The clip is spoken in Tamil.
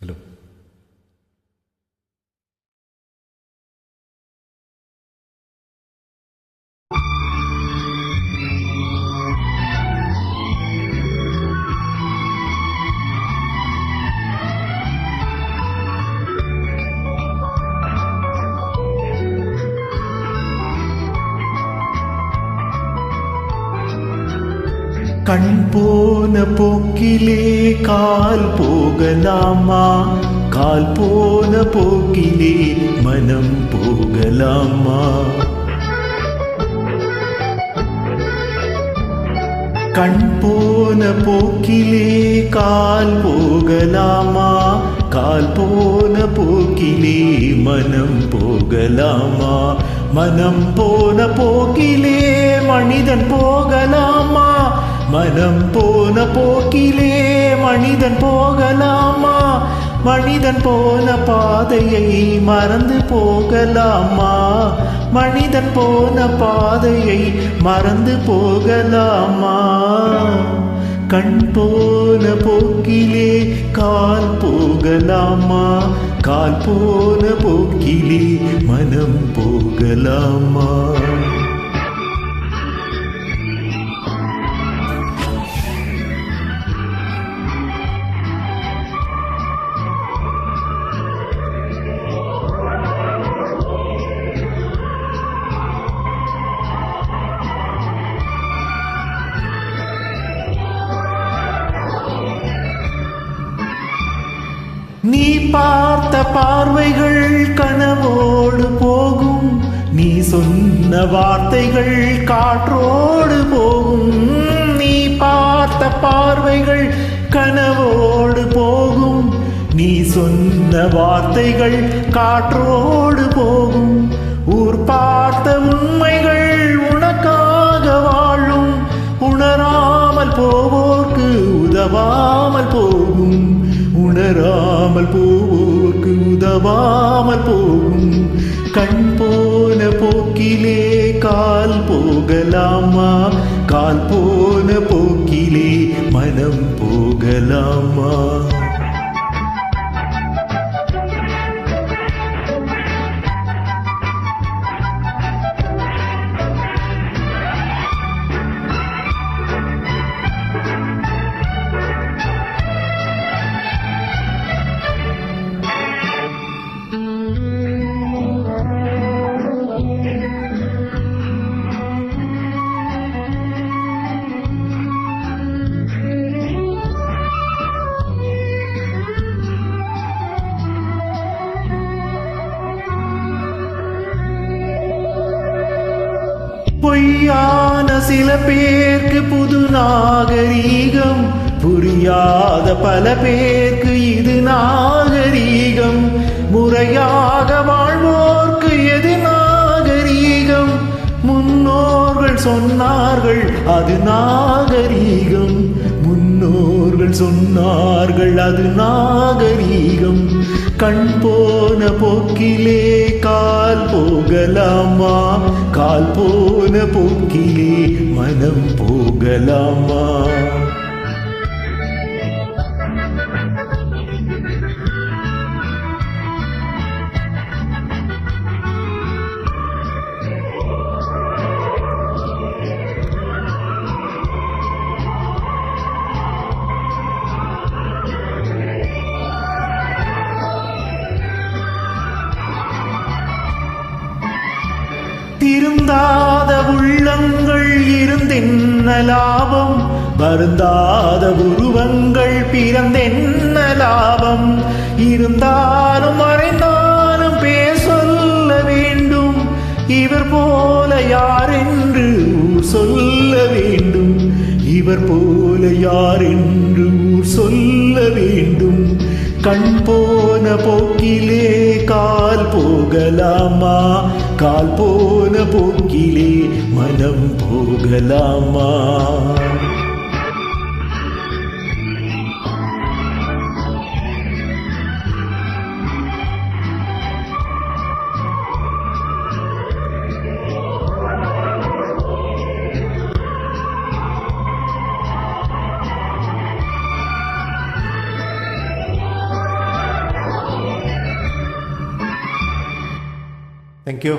ஹலோ. கண் போன போக்கிலே கால் போகலாமா, கால் போன போக்கிலே மனம் போகலாமா. கண் போன போக்கிலே கால் போகலாமா, கால் போன போக்கிலே மனம் போகலாமா. மனம் போன போக்கிலே மனிதன் போகலாமா, மனம் போன போக்கிலே மனிதன் போகலாமா. மனிதன் போன பாதையை மறந்து போகலாமா, மனிதன் போன பாதையை மறந்து போகலாமா. கண் போன போக்கிலே கால் போகலாமா, கால் போன போக்கிலே மனம் போகலாமா. நீ பார்த்த பார்வைகள் கனவோடு போகும், நீ சொன்ன வார்த்தைகள் காற்றோடு போகும். நீ பார்த்த பார்வைகள் கனவோடு போகும், நீ சொன்ன வார்த்தைகள் காற்றோடு போகும். ஊர் பார்த்த உண்மைகள் உனக்காக வாழும், உணராமல் போவோர்க்கு உதவாமல் போகும், உணராமல் போவோர்க்கு உதவாமல் போகும். கண் போன போக்கிலே கால் போகலாமா, கால் போன போக்கிலே மனம் போகலாமா. பொய்யான சில பேருக்கு புது நாகரீகம், புரியாத பல பேருக்கு இது நாகரீகம். முறையாக வாழ்வோர்க்கு எது நாகரீகம், முன்னோர்கள் சொன்னார்கள் அது நாகரீகம், முன்னோர்கள் சொன்னார்கள் அது நாகரீகம். கண் போன போக்கிலே கால் போகலாமா, கால் போன போக்கிலே மனம் போகலாமா. திருந்தாத உள்ளங்கள் இருந்தென்ன லாபம், வருந்தாத உருவங்கள் பிறந்தென்ன லாபம். இருந்தாலும் மறைந்தாலும் பேர் சொல்ல வேண்டும், இவர் போல யார் என்று ஊர் சொல்ல வேண்டும், இவர் போல யார் என்று ஊர் சொல்ல வேண்டும். கண் போன போக்கிலே கால் போகலாமா, கால் போன போக்கிலே மனம் போகலாமா. தேங்க்யூ.